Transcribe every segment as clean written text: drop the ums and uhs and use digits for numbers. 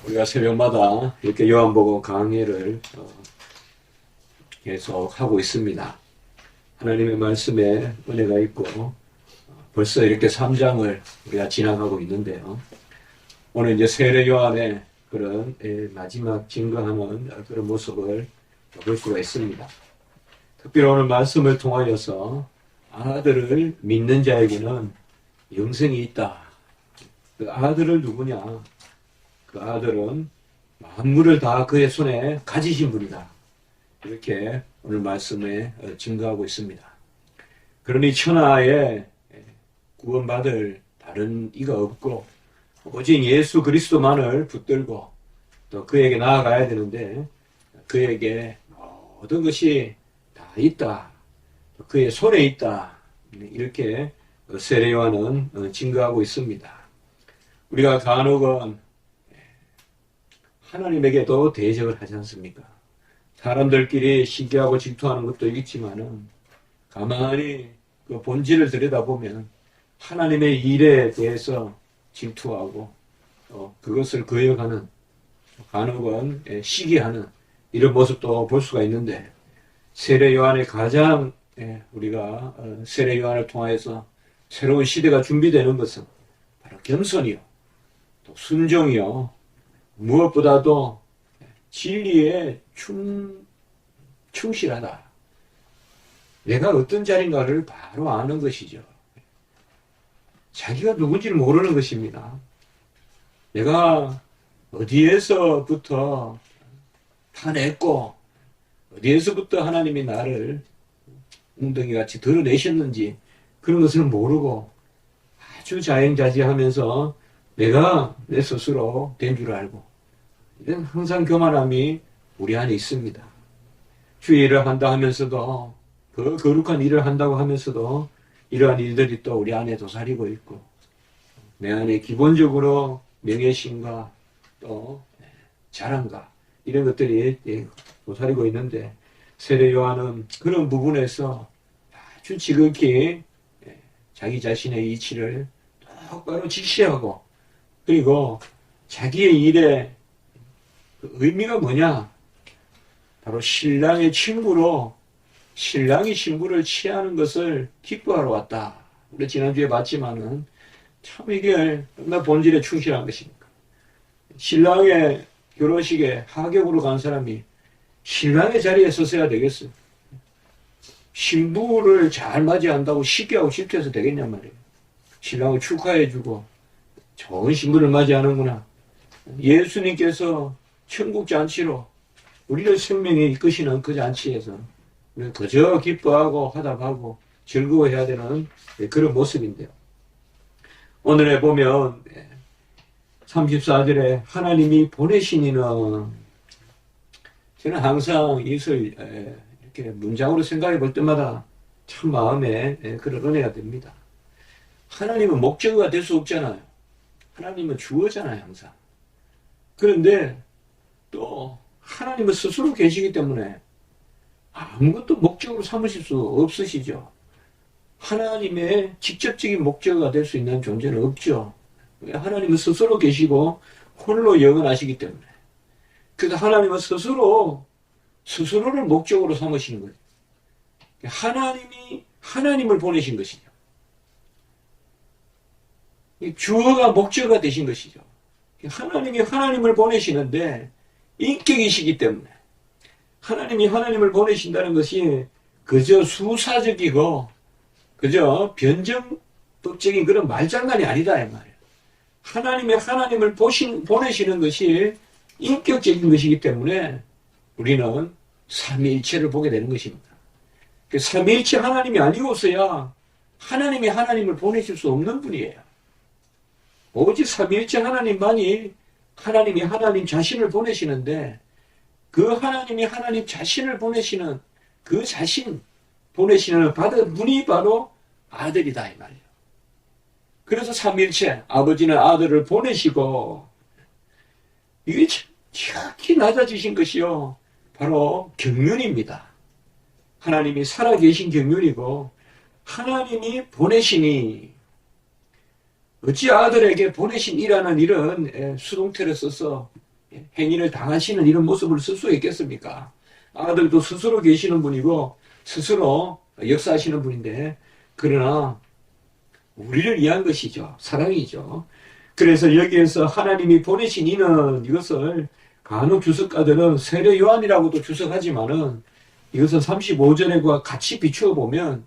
우리가 새벽마다 이렇게 요한복음 강해를 계속 하고 있습니다. 하나님의 말씀에 은혜가 있고 벌써 이렇게 3장을 우리가 지나가고 있는데요. 오늘 이제 세례 요한의 그런 마지막 증거하는 그런 모습을 볼 수가 있습니다. 특별히 오늘 말씀을 통하여서 아들을 믿는 자에게는 영생이 있다. 그 아들을 누구냐? 그 아들은 만물을 다 그의 손에 가지신 분이다. 이렇게 오늘 말씀에 증거하고 있습니다. 그러니 천하에 구원받을 다른 이가 없고 오직 예수 그리스도만을 붙들고 또 그에게 나아가야 되는데 그에게 모든 것이 다 있다. 그의 손에 있다. 이렇게 세례 요한은 증거하고 있습니다. 우리가 간혹은 하나님에게도 대적을 하지 않습니까? 사람들끼리 시기하고 질투하는 것도 있지만은 가만히 그 본질을 들여다보면 하나님의 일에 대해서 질투하고 그것을 거역하는 간혹은 시기하는 이런 모습도 볼 수가 있는데 세례 요한의 가장 우리가 세례 요한을 통하여서 새로운 시대가 준비되는 것은 바로 겸손이요 또 순종이요 무엇보다도 진리에 충실하다. 내가 어떤 자리인가를 바로 아는 것이죠. 자기가 누군지를 모르는 것입니다. 내가 어디에서부터 타냈고 어디에서부터 하나님이 나를 웅덩이같이 드러내셨는지 그런 것을 모르고 아주 자연자재하면서 내가 내 스스로 된 줄 알고 이런 항상 교만함이 우리 안에 있습니다. 주의 일을 한다 하면서도 그 거룩한 일을 한다고 하면서도 이러한 일들이 또 우리 안에 도사리고 있고 내 안에 기본적으로 명예심과 또 자랑과 이런 것들이 도사리고 있는데 세례 요한은 그런 부분에서 아주 지극히 자기 자신의 이치를 똑바로 직시하고 그리고 자기의 일의 그 의미가 뭐냐? 바로 신랑의 친구로 신랑이 신부를 취하는 것을 기뻐하러 왔다. 우리 지난주에 봤지만은 참 이게 얼마나 본질에 충실한 것입니까? 신랑의 결혼식에 하객으로 간 사람이 신랑의 자리에 서서야 되겠어요. 신부를 잘 맞이한다고 시기하고 질투해서 되겠냔 말이에요. 신랑을 축하해주고 좋은 신부를 맞이하는구나. 예수님께서 천국 잔치로 우리를 생명에 이끄시는 그 잔치에서 그저 기뻐하고 화답하고 즐거워해야 되는 그런 모습인데요. 오늘에 보면 34절에 하나님이 보내신 이는 저는 항상 이것을 이렇게 문장으로 생각해 볼 때마다 참 마음에 그런 은혜가 됩니다. 하나님은 목적어가 될 수 없잖아요. 하나님은 주어잖아요, 항상. 그런데 또 하나님은 스스로 계시기 때문에 아무것도 목적으로 삼으실 수 없으시죠. 하나님의 직접적인 목적어가 될 수 있는 존재는 없죠. 하나님은 스스로 계시고 홀로 영원하시기 때문에. 그래서 하나님은 스스로를 목적으로 삼으시는 거예요. 하나님이 하나님을 보내신 것이죠. 주어가 목적어가 되신 것이죠. 하나님이 하나님을 보내시는데 인격이시기 때문에 하나님이 하나님을 보내신다는 것이 그저 수사적이고 그저 변정법적인 그런 말장난이 아니다 이 말이에요. 하나님이 하나님을 보내시는 것이 인격적인 것이기 때문에 우리는 삼위일체를 보게 되는 것입니다. 삼위일체 하나님이 아니고서야 하나님이 하나님을 보내실 수 없는 분이에요. 오직 삼위일체 하나님만이 하나님이 하나님 자신을 보내시는데 그 하나님이 하나님 자신을 보내시는 그 자신 보내시는 받은 분이 바로 아들이다 이 말이에요. 그래서 삼위일체 아버지는 아들을 보내시고 이게 지극히 낮아지신 것이요 바로 경륜입니다. 하나님이 살아계신 경륜이고 하나님이 보내시니 어찌 아들에게 보내신 이라는 이런 수동태를 써서 행위를 당하시는 이런 모습을 쓸 수 있겠습니까? 아들도 스스로 계시는 분이고 스스로 역사하시는 분인데, 그러나 우리를 위한 것이죠. 사랑이죠. 그래서 여기에서 하나님이 보내신 이는, 이것을 간혹 주석가들은 세례 요한이라고도 주석하지만은 이것은 35절과 같이 비추어 보면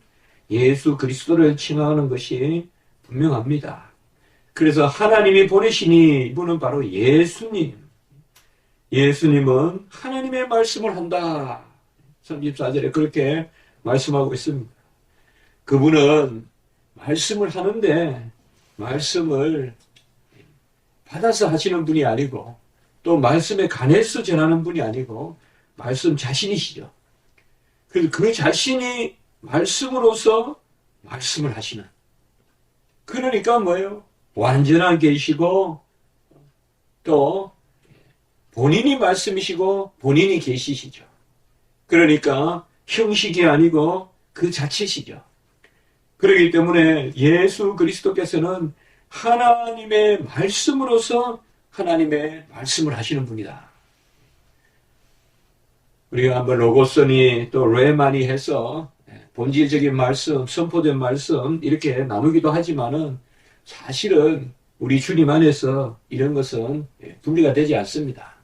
예수 그리스도를 칭하는 것이 분명합니다. 그래서 하나님이 보내시니 이분은 바로 예수님. 예수님은 하나님의 말씀을 한다. 34절에 그렇게 말씀하고 있습니다. 그분은 말씀을 하는데 말씀을 받아서 하시는 분이 아니고 또 말씀에 관해서 전하는 분이 아니고 말씀 자신이시죠. 그래서 그 자신이 말씀으로서 말씀을 하시는. 그러니까 뭐예요? 완전한 계시고 또 본인이 말씀이시고 본인이 계시시죠. 그러니까 형식이 아니고 그 자체시죠. 그렇기 때문에 예수 그리스도께서는 하나님의 말씀으로서 하나님의 말씀을 하시는 분이다. 우리가 한번 로고스니 또 레마니 해서 본질적인 말씀, 선포된 말씀 이렇게 나누기도 하지만은 사실은 우리 주님 안에서 이런 것은 분리가 되지 않습니다.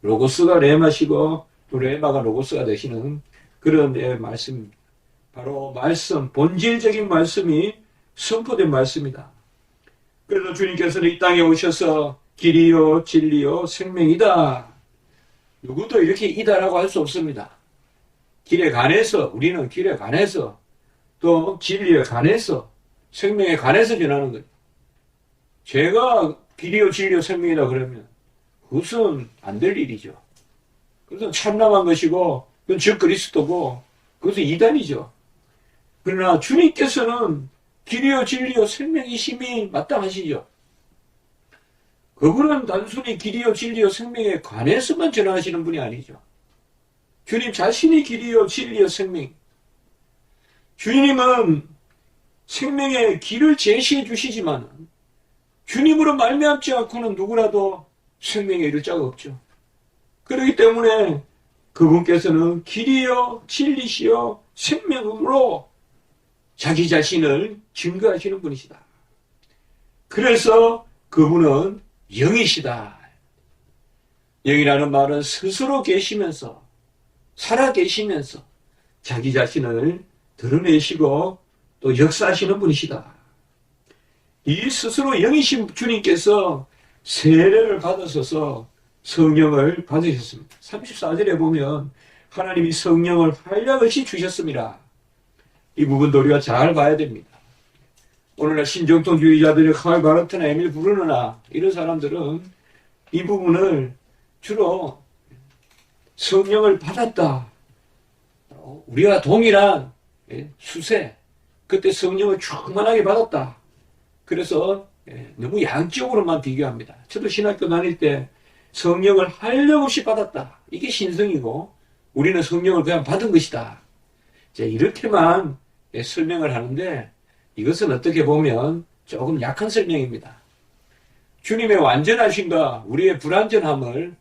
로고스가 레마시고 또 레마가 로고스가 되시는 그런 말씀입니다. 바로 말씀, 본질적인 말씀이 선포된 말씀이다. 그래서 주님께서는 이 땅에 오셔서 길이요 진리요 생명이다. 누구도 이렇게 이다라고 할 수 없습니다. 길에 관해서, 우리는 길에 관해서 또 진리에 관해서 생명에 관해서 전하는 거예요. 제가 길이요 진리요 생명이다 그러면 그것은 안 될 일이죠. 그것은 참남한 것이고 그건 즉 그리스도고 그것은 이단이죠. 그러나 주님께서는 길이요 진리요 생명이심이 마땅하시죠. 그분은 단순히 길이요 진리요 생명에 관해서만 전하시는 분이 아니죠. 주님 자신이 길이요 진리요 생명. 주님은 생명의 길을 제시해 주시지만 주님으로 말미암지 않고는 누구라도 생명에 이를 자가 없죠. 그렇기 때문에 그분께서는 길이요 진리시요 생명으로 자기 자신을 증거하시는 분이시다. 그래서 그분은 영이시다. 영이라는 말은 스스로 계시면서 살아 계시면서 자기 자신을 드러내시고 또 역사하시는 분이시다. 이 스스로 영이신 주님께서 세례를 받으셔서 성령을 받으셨습니다. 34절에 보면 하나님이 성령을 한량없이 주셨습니다. 이 부분도 우리가 잘 봐야 됩니다. 오늘날 신정통주의자들이 칼 바르트나 에밀 브루너나 이런 사람들은 이 부분을 주로 성령을 받았다. 우리가 동일한 수세, 그때 성령을 충만하게 받았다. 그래서 너무 양적으로만 비교합니다. 저도 신학교 다닐 때 성령을 한량없이 받았다. 이게 신성이고 우리는 성령을 그냥 받은 것이다. 이렇게만 설명을 하는데 이것은 어떻게 보면 조금 약한 설명입니다. 주님의 완전하심과 우리의 불완전함을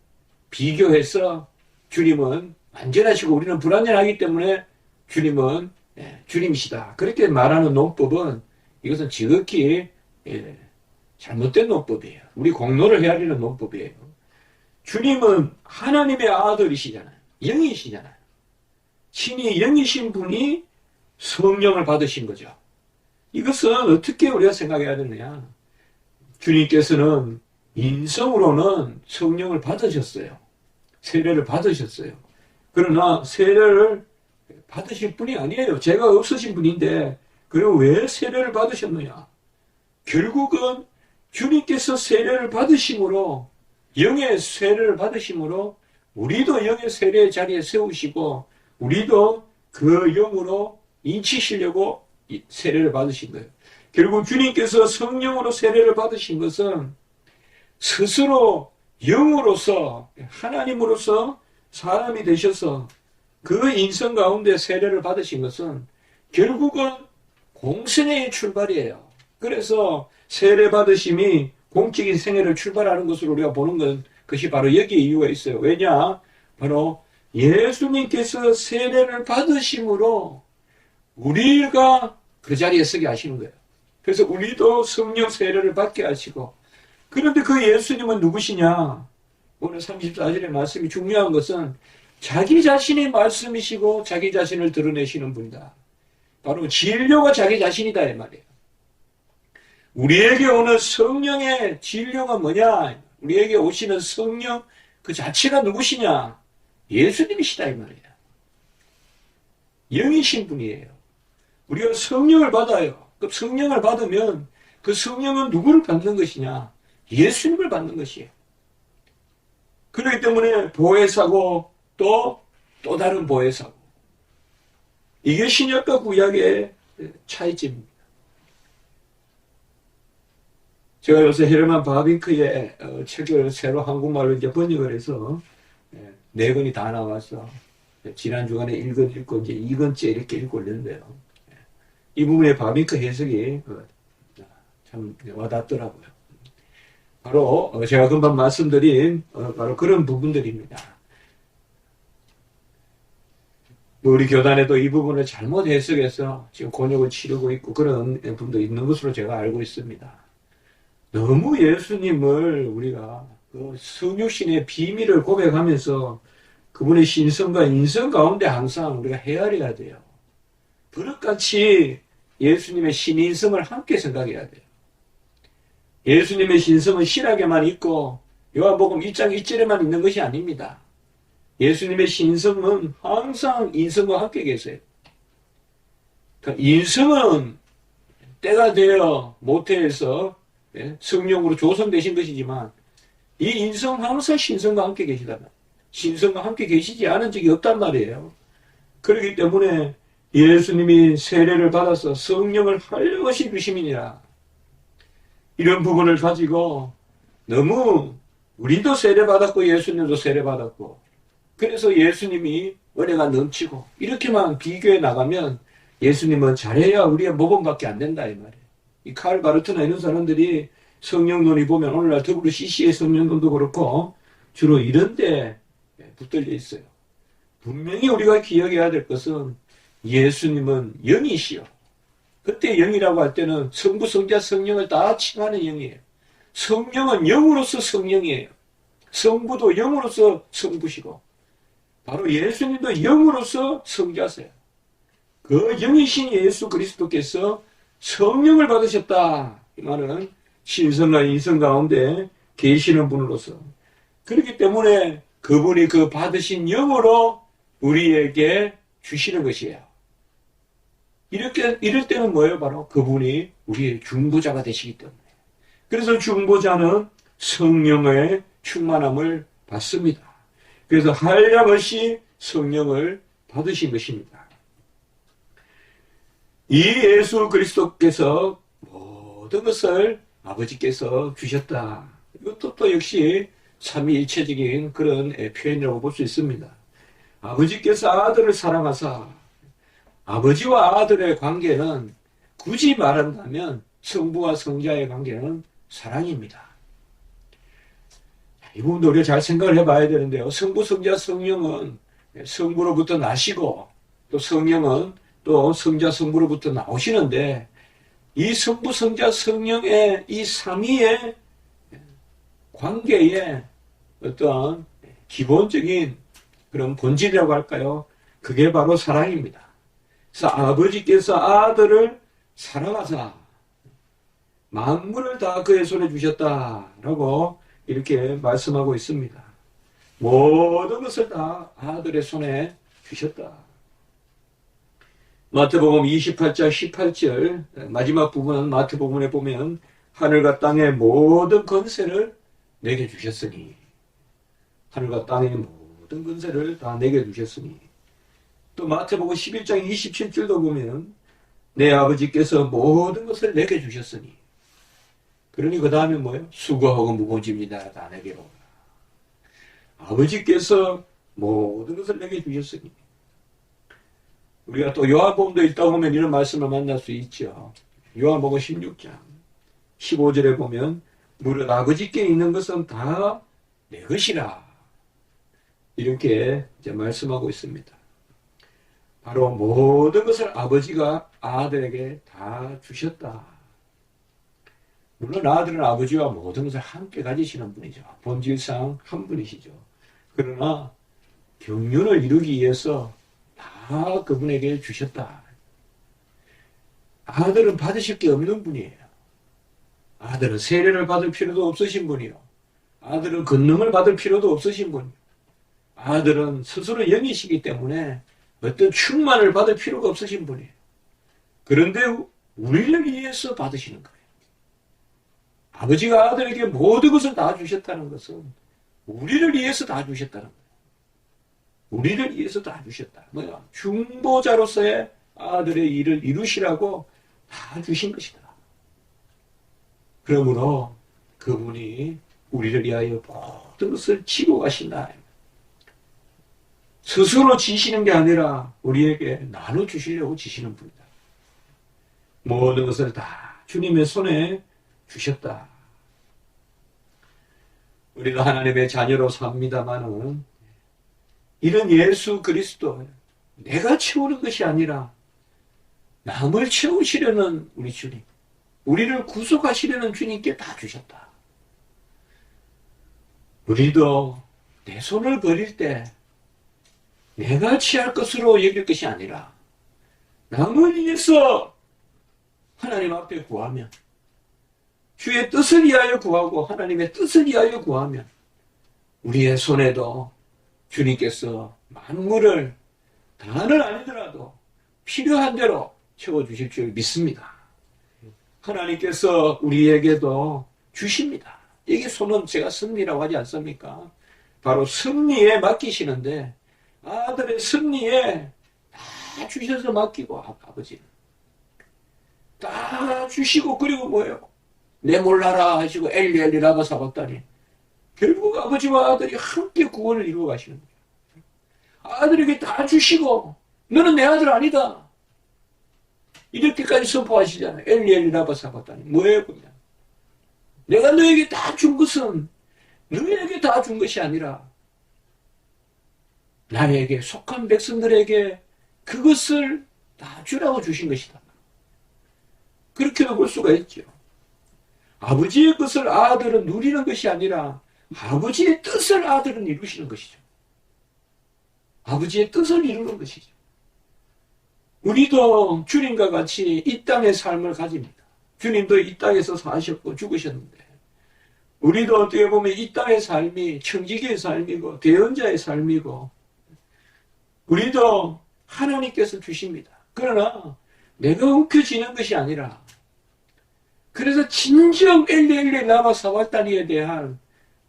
비교해서 주님은 완전하시고 우리는 불완전하기 때문에 주님은 주님이시다. 그렇게 말하는 논법은 이것은 지극히 잘못된 논법이에요. 우리 공로를 헤아리는 논법이에요. 주님은 하나님의 아들이시잖아요. 영이시잖아요. 신이 영이신 분이 성령을 받으신 거죠. 이것은 어떻게 우리가 생각해야 되느냐. 주님께서는 인성으로는 성령을 받으셨어요. 세례를 받으셨어요. 그러나 세례를 받으실 분이 아니에요. 죄가 없으신 분인데 그리고 왜 세례를 받으셨느냐. 결국은 주님께서 세례를 받으심으로 영의 세례를 받으심으로 우리도 영의 세례의 자리에 세우시고 우리도 그 영으로 인치시려고 세례를 받으신 거예요. 결국 주님께서 성령으로 세례를 받으신 것은 스스로 영으로서 하나님으로서 사람이 되셔서 그 인성 가운데 세례를 받으신 것은 결국은 공생애의 출발이에요. 그래서 세례 받으심이 공적인 생애를 출발하는 것으로 우리가 보는 건 그것이 바로 여기에 이유가 있어요. 왜냐? 바로 예수님께서 세례를 받으심으로 우리가 그 자리에 서게 하시는 거예요. 그래서 우리도 성령 세례를 받게 하시고, 그런데 그 예수님은 누구시냐? 오늘 34절의 말씀이 중요한 것은 자기 자신의 말씀이시고 자기 자신을 드러내시는 분이다. 바로 진료가 자기 자신이다 이 말이에요. 우리에게 오는 성령의 진료가 뭐냐? 우리에게 오시는 성령 그 자체가 누구시냐? 예수님이시다 이 말이에요. 영이신 분이에요. 우리가 성령을 받아요. 그 성령을 받으면 그 성령은 누구를 받는 것이냐? 예수님을 받는 것이에요. 그렇기 때문에 보혜사고 또 다른 보혜사고. 이게 신약과 구약의 차이점입니다. 제가 요새 헤르만 바빙크의 책을 새로 한국말로 이제 번역을 해서 4권이 다 나와서 지난 주간에 1권 읽고 이제 2권째 이렇게 읽고 있는데요. 이 부분의 바빙크 해석이 참 와닿더라고요. 바로 제가 금방 말씀드린 바로 그런 부분들입니다. 우리 교단에도 이 부분을 잘못 해석해서 지금 곤욕을 치르고 있고 그런 분도 있는 것으로 제가 알고 있습니다. 너무 예수님을 우리가 그 성육신의 비밀을 고백하면서 그분의 신성과 인성 가운데 항상 우리가 헤아려야 돼요. 버릇같이 예수님의 신인성을 함께 생각해야 돼요. 예수님의 신성은 신학에만 있고 요한복음 1장 1절에만 있는 것이 아닙니다. 예수님의 신성은 항상 인성과 함께 계세요. 그러니까 인성은 때가 되어 모태에서 성령으로 조성되신 것이지만 이 인성 항상 신성과 함께 계시다면 신성과 함께 계시지 않은 적이 없단 말이에요. 그렇기 때문에 예수님이 세례를 받아서 성령을 활력시 주심이니라. 이런 부분을 가지고 너무 우리도 세례받았고 예수님도 세례받았고 그래서 예수님이 은혜가 넘치고 이렇게만 비교해 나가면 예수님은 잘해야 우리가 모범밖에 안 된다 이 말이에요. 이 칼 바르트나 이런 사람들이 성령론이 보면 오늘날 WCC의 성령론도 그렇고 주로 이런 데 붙들려 있어요. 분명히 우리가 기억해야 될 것은 예수님은 영이시요. 그때 영이라고 할 때는 성부, 성자, 성령을 다 칭하는 영이에요. 성령은 영으로서 성령이에요. 성부도 영으로서 성부시고 바로 예수님도 영으로서 성자세요. 그 영이신 예수 그리스도께서 성령을 받으셨다. 이 말은 신성과 인성 가운데 계시는 분으로서 그렇기 때문에 그분이 그 받으신 영으로 우리에게 주시는 것이에요. 이럴 때는 뭐예요? 바로 그분이 우리의 중보자가 되시기 때문에. 그래서 중보자는 성령의 충만함을 받습니다. 그래서 한량없이 성령을 받으신 것입니다. 이 예수 그리스도께서 모든 것을 아버지께서 주셨다. 이것도 또 역시 삼위일체적인 그런 표현이라고 볼 수 있습니다. 아버지께서 아들을 사랑하사 아버지와 아들의 관계는 굳이 말한다면 성부와 성자의 관계는 사랑입니다. 이 부분도 우리가 잘 생각을 해봐야 되는데요. 성부, 성자, 성령은 성부로부터 나시고 또 성령은 또 성자, 성부로부터 나오시는데 이 성부, 성자, 성령의 이 삼위의 관계의 어떤 기본적인 그런 본질이라고 할까요? 그게 바로 사랑입니다. 그래서 아버지께서 아들을 사랑하사 만물을 다 그의 손에 주셨다라고 이렇게 말씀하고 있습니다. 모든 것을 다 아들의 손에 주셨다. 마태복음 28장 18절 마지막 부분 마태복음에 보면 하늘과 땅의 모든 권세를 내게 주셨으니 하늘과 땅의 모든 권세를 다 내게 주셨으니 또 마태복음 11장 27절도 보면 내 아버지께서 모든 것을 내게 주셨으니 그러니 그 다음에 뭐예요? 수고하고 무거운 짐이다 다 내게로 오라. 아버지께서 모든 것을 내게 주셨으니 우리가 또 요한복음도 읽다 보면 이런 말씀을 만날 수 있죠. 요한복음 16장 15절에 보면 무릇 아버지께 있는 것은 다 내 것이라. 이렇게 이제 말씀하고 있습니다. 바로 모든 것을 아버지가 아들에게 다 주셨다. 물론 아들은 아버지와 모든 것을 함께 가지시는 분이죠. 본질상 한 분이시죠. 그러나 경륜을 이루기 위해서 다 그분에게 주셨다. 아들은 받으실 게 없는 분이에요. 아들은 세례를 받을 필요도 없으신 분이요. 아들은 권능을 받을 필요도 없으신 분이요. 아들은 스스로 영이시기 때문에 어떤 충만을 받을 필요가 없으신 분이에요. 그런데 우리를 위해서 받으시는 거예요. 아버지가 아들에게 모든 것을 다 주셨다는 것은 우리를 위해서 다 주셨다는 거예요. 우리를 위해서 다 주셨다. 뭐야? 중보자로서의 아들의 일을 이루시라고 다 주신 것이다. 그러므로 그분이 우리를 위하여 모든 것을 지고 가신다. 스스로 지시는 게 아니라 우리에게 나눠주시려고 지시는 분이다. 모든 것을 다 주님의 손에 주셨다. 우리도 하나님의 자녀로 삽니다마는 이런 예수 그리스도, 내가 채우는 것이 아니라 남을 채우시려는 우리 주님, 우리를 구속하시려는 주님께 다 주셨다. 우리도 내 손을 버릴 때 내가 취할 것으로 여길 것이 아니라 남을 위해서 하나님 앞에 구하면, 주의 뜻을 위하여 구하고 하나님의 뜻을 위하여 구하면 우리의 손에도 주님께서 만물을 다는 아니더라도 필요한 대로 채워주실 줄 믿습니다. 하나님께서 우리에게도 주십니다. 이게 손은 제가 승리라고 하지 않습니까? 바로 승리에 맡기시는데 아들의 승리에 다 주셔서 맡기고 아버지는 다 주시고, 그리고 뭐예요? 내 몰라라 하시고 엘리 엘리 라마 사박다니, 결국 아버지와 아들이 함께 구원을 이루어 가시는 거예요. 아들에게 다 주시고 너는 내 아들 아니다 이렇게까지 선포하시잖아요. 엘리 엘리 라마 사박다니. 뭐예요 그냥? 내가 너에게 다 준 것은 너에게 다 준 것이 아니라 나에게 속한 백성들에게 그것을 다 주라고 주신 것이다. 그렇게도 볼 수가 있죠. 아버지의 것을 아들은 누리는 것이 아니라 아버지의 뜻을 아들은 이루시는 것이죠. 아버지의 뜻을 이루는 것이죠. 우리도 주님과 같이 이 땅의 삶을 가집니다. 주님도 이 땅에서 사셨고 죽으셨는데 우리도 어떻게 보면 이 땅의 삶이 청지기의 삶이고 대언자의 삶이고 우리도 하나님께서 주십니다. 그러나 내가 움켜쥐는 것이 아니라, 그래서 진정 엘리엘리 라마 사박다니에 대한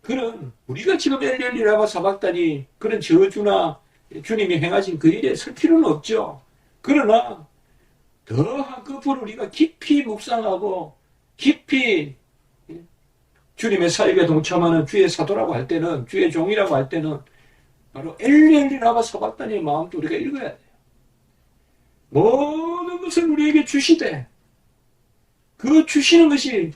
그런, 우리가 지금 엘리엘리 라마 사박다니 그런 저주나 주님이 행하신 그 일에 설 필요는 없죠. 그러나 더 한꺼풀 우리가 깊이 묵상하고 깊이 주님의 사역에 동참하는 주의 사도라고 할 때는, 주의 종이라고 할 때는 바로 엘리엘리 라마 사박다니의 마음도 우리가 읽어야 돼요. 모든 것을 우리에게 주시되 그 주시는 것이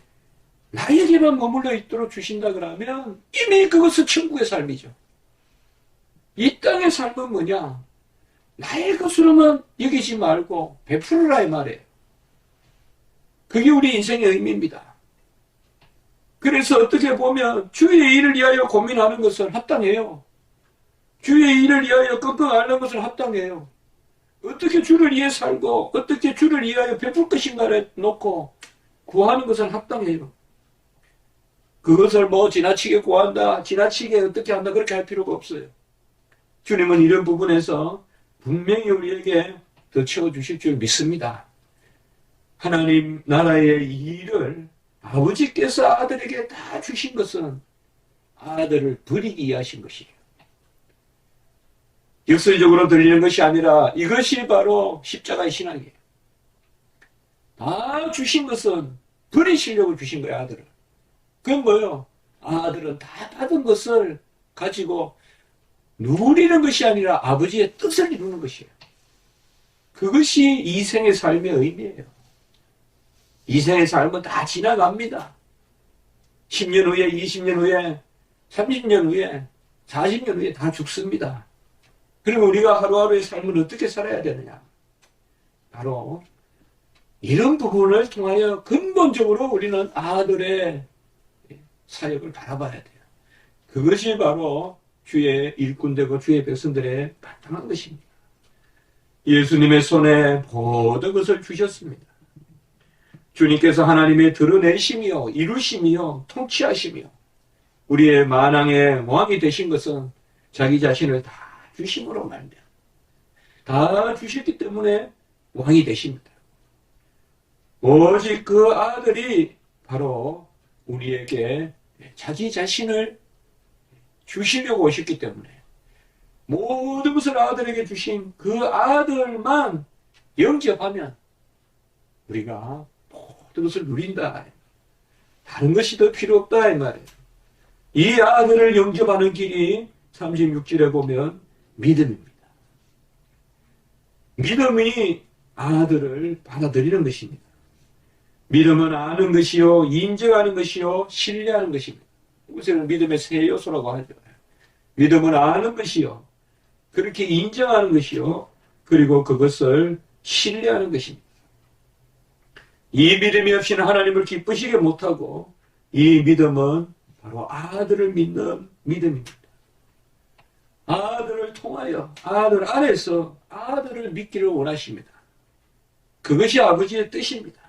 나에게만 머물러 있도록 주신다 그러면 이미 그것은 천국의 삶이죠. 이 땅의 삶은 뭐냐? 나의 것으로만 여기지 말고 베풀으라 이 말이에요. 그게 우리 인생의 의미입니다. 그래서 어떻게 보면 주의 일을 위하여 고민하는 것은 합당해요. 주의 일을 위하여 끙끙 앓는 것은 합당해요. 어떻게 주를 위해 살고 어떻게 주를 위하여 베풀 것인가를 놓고 구하는 것은 합당해요. 그것을 뭐 지나치게 구한다, 지나치게 어떻게 한다 그렇게 할 필요가 없어요. 주님은 이런 부분에서 분명히 우리에게 더 채워주실 줄 믿습니다. 하나님 나라의 일을 아버지께서 아들에게 다 주신 것은 아들을 버리기 위해 하신 것이에요. 역설적으로 들리는 것이 아니라 이것이 바로 십자가의 신앙이에요. 다 주신 것은 버리시려고 주신 거예요, 아들을. 그건 뭐예요? 아들은 다 받은 것을 가지고 누리는 것이 아니라 아버지의 뜻을 이루는 것이에요. 그것이 이생의 삶의 의미예요. 이생의 삶은 다 지나갑니다. 10년 후에, 20년 후에, 30년 후에, 40년 후에 다 죽습니다. 그러면 우리가 하루하루의 삶을 어떻게 살아야 되느냐? 바로 이런 부분을 통하여 근본적으로 우리는 아들의 사역을 바라봐야 돼요. 그것이 바로 주의 일꾼되고 주의 백성들의 바탕한 것입니다. 예수님의 손에 모든 것을 주셨습니다. 주님께서 하나님의 드러내심이요, 이루심이요, 통치하심이요. 우리의 만왕의 왕이 되신 것은 자기 자신을 다 주심으로 말미암아 다 주셨기 때문에 왕이 되십니다. 오직 그 아들이 바로 우리에게 자기 자신을 주시려고 오셨기 때문에 모든 것을 아들에게 주신 그 아들만 영접하면 우리가 모든 것을 누린다. 다른 것이 더 필요 없다 이 말이에요. 이 아들을 영접하는 길이 36절에 보면 믿음입니다. 믿음이 아들을 받아들이는 것입니다. 믿음은 아는 것이요, 인정하는 것이요, 신뢰하는 것입니다. 이것을 믿음의 세 요소라고 하죠. 믿음은 아는 것이요, 그렇게 인정하는 것이요, 그리고 그것을 신뢰하는 것입니다. 이 믿음이 없이는 하나님을 기쁘시게 못하고, 이 믿음은 바로 아들을 믿는 믿음입니다. 아들을 통하여, 아들 안에서 아들을 믿기를 원하십니다. 그것이 아버지의 뜻입니다.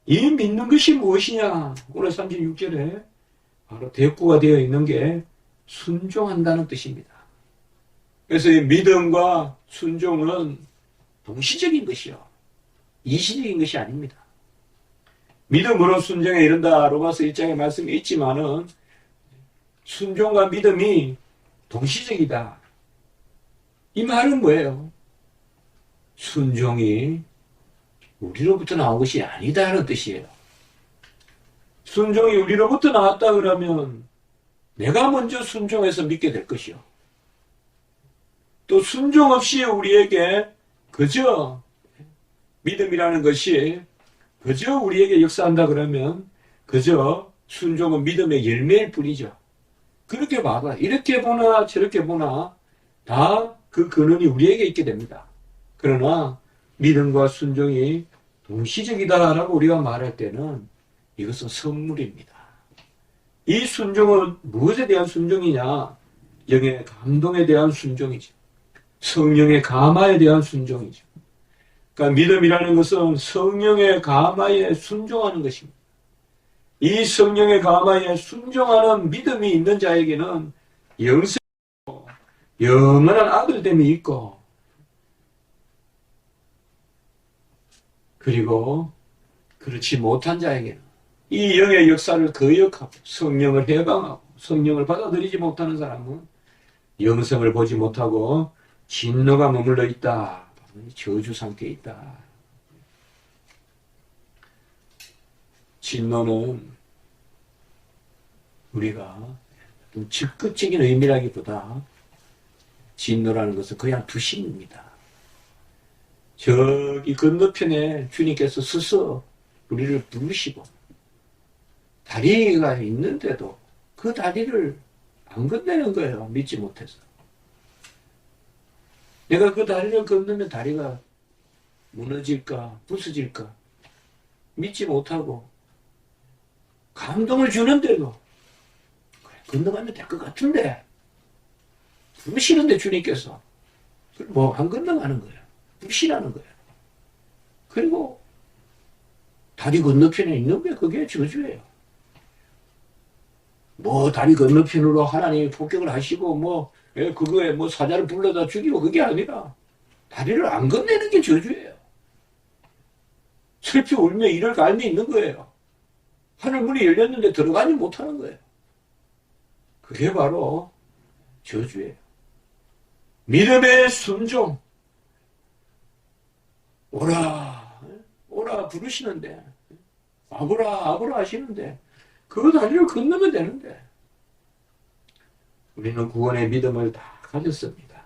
이 믿는 것이 무엇이냐? 오늘 36절에 바로 대꾸가 되어 있는 게 순종한다는 뜻입니다. 그래서 이 믿음과 순종은 동시적인 것이요, 이시적인 것이 아닙니다. 믿음으로 순종에 이른다. 로마서 1장에 말씀이 있지만은 순종과 믿음이 동시적이다. 이 말은 뭐예요? 순종이 우리로부터 나온 것이 아니다는 뜻이에요. 순종이 우리로부터 나왔다 그러면 내가 먼저 순종해서 믿게 될 것이요. 또 순종 없이 우리에게 그저 믿음이라는 것이 그저 우리에게 역사한다 그러면 그저 순종은 믿음의 열매일 뿐이죠. 그렇게 봐봐. 이렇게 보나 저렇게 보나 다 그 근원이 우리에게 있게 됩니다. 그러나 믿음과 순종이 동시적이다라고 우리가 말할 때는 이것은 선물입니다. 이 순종은 무엇에 대한 순종이냐? 영의 감동에 대한 순종이죠. 성령의 감화에 대한 순종이죠. 그러니까 믿음이라는 것은 성령의 감화에 순종하는 것입니다. 이 성령의 감화에 순종하는 믿음이 있는 자에게는 영원한 아들됨이 있고, 그리고 그렇지 못한 자에게는 이 영의 역사를 거역하고 성령을 해방하고 성령을 받아들이지 못하는 사람은 영성을 보지 못하고 진노가 머물러 있다. 저주 상태에 있다. 진노는 우리가 좀 적극적인 의미라기보다 진노라는 것은 그냥 두심입니다. 저기 건너편에 주님께서 서서 우리를 부르시고 다리가 있는데도 그 다리를 안 건네는 거예요. 믿지 못해서. 내가 그 다리를 건너면 다리가 무너질까 부서질까 믿지 못하고 감동을 주는데도 건너가면 될 것 같은데 부르시는데 주님께서 뭐 안 건너가는 거예요. 불신하는 거예요. 그리고 다리 건너편에 있는 게 그게 저주예요. 뭐 다리 건너편으로 하나님이 폭격을 하시고 뭐 그거에 뭐 사자를 불러다 죽이고 그게 아니라 다리를 안 건네는 게 저주예요. 슬피 울며 이를 갈미 있는 거예요. 하늘문이 열렸는데 들어가지 못하는 거예요. 그게 바로 저주예요. 믿음의 순종. 오라, 오라 부르시는데, 아브라, 아브라 하시는데, 그 다리를 건너면 되는데, 우리는 구원의 믿음을 다 가졌습니다.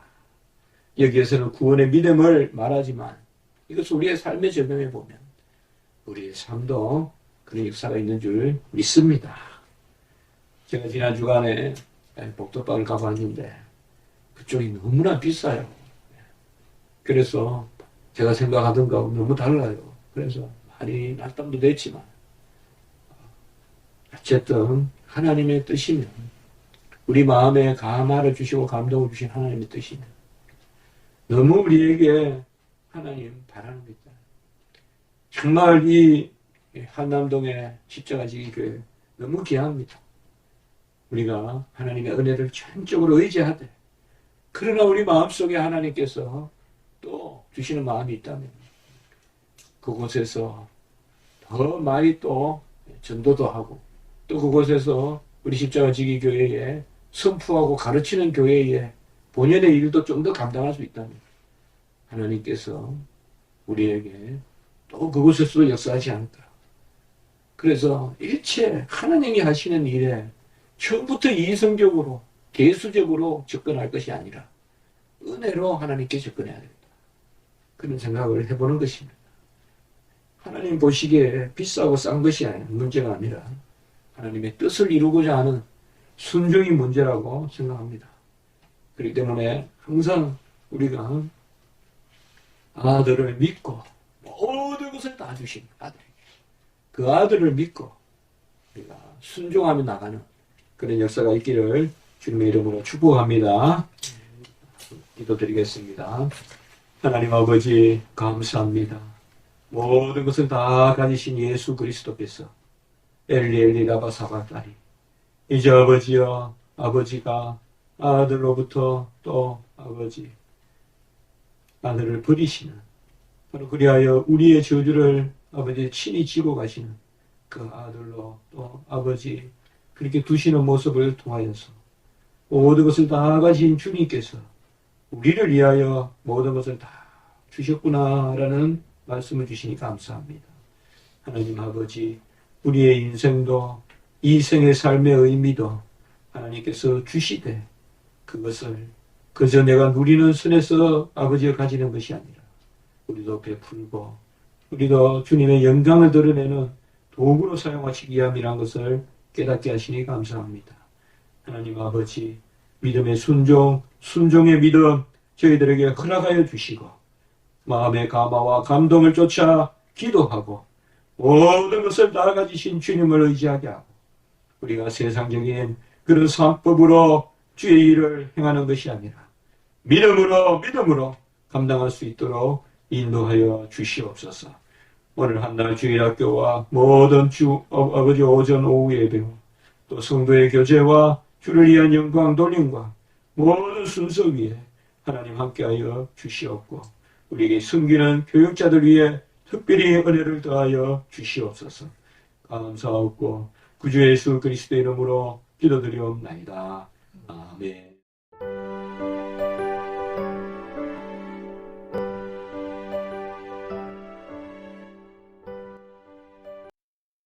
여기에서는 구원의 믿음을 말하지만, 이것을 우리의 삶에 적용해 보면, 우리의 삶도 그런 역사가 있는 줄 믿습니다. 제가 지난 주간에 복덕방을 가봤는데 그쪽이 너무나 비싸요. 그래서 제가 생각하던 거하고 너무 달라요. 그래서 많이 낙담도 됐지만 어쨌든 하나님의 뜻이면, 우리 마음에 감화를 주시고 감동을 주신 하나님의 뜻이면 너무 우리에게 하나님 바라는 게 있잖아요. 정말 이 한남동의 십자가지기 교회 너무 귀합니다. 우리가 하나님의 은혜를 전적으로 의지하되, 그러나 우리 마음속에 하나님께서 또 주시는 마음이 있다면 그곳에서 더 많이 또 전도도 하고, 또 그곳에서 우리 십자가지기 교회에 선포하고 가르치는 교회의 본연의 일도 좀 더 감당할 수 있다면 하나님께서 우리에게 또 그곳에서도 역사하지 않을까. 그래서 일체 하나님이 하시는 일에 처음부터 이성적으로 개수적으로 접근할 것이 아니라 은혜로 하나님께 접근해야 된다. 그런 생각을 해보는 것입니다. 하나님 보시기에 비싸고 싼 것이 문제가 아니라 하나님의 뜻을 이루고자 하는 순종이 문제라고 생각합니다. 그렇기 때문에 항상 우리가 아들을 믿고 모든 것을 다 주신 아들에게, 그 아들을 믿고 우리가 순종하며 나가는 그런 역사가 있기를 주님의 이름으로 축복합니다. 기도드리겠습니다. 하나님 아버지 감사합니다. 모든 것을 다 가지신 예수 그리스도께서 엘리 엘리 라바 사바다리, 이제 아버지여, 아버지가 아들로부터 또 아버지 아들을 버리시는, 바로 그리하여 우리의 저주를 아버지 친히 지고 가시는 그 아들로 또 아버지 그렇게 두시는 모습을 통하여서 모든 것을 다 가진 주님께서 우리를 위하여 모든 것을 다 주셨구나라는 말씀을 주시니 감사합니다. 하나님 아버지, 우리의 인생도 이 생의 삶의 의미도 하나님께서 주시되 그것을 그저 내가 누리는 선에서 아버지가 가지는 것이 아니라 우리도 베풀고 우리도 주님의 영광을 드러내는 도구로 사용하시기 위함이란 것을 깨닫게 하시니 감사합니다. 하나님 아버지, 믿음의 순종, 순종의 믿음 저희들에게 허락하여 주시고 마음의 감화와 감동을 쫓아 기도하고 모든 것을 다 가지신 주님을 의지하게 하고 우리가 세상적인 그런 산법으로 주의 일을 행하는 것이 아니라 믿음으로 감당할 수 있도록 인도하여 주시옵소서. 오늘 한날 주일학교와 모든 아버지 오전 오후 예배, 또 성도의 교제와 주를 위한 영광 돌림과 모든 순서 위에 하나님 함께하여 주시옵고 우리에게 섬기는 교육자들 위해 특별히 은혜를 더하여 주시옵소서. 감사하옵고 구주 예수 그리스도의 이름으로 기도드리옵나이다. 아멘.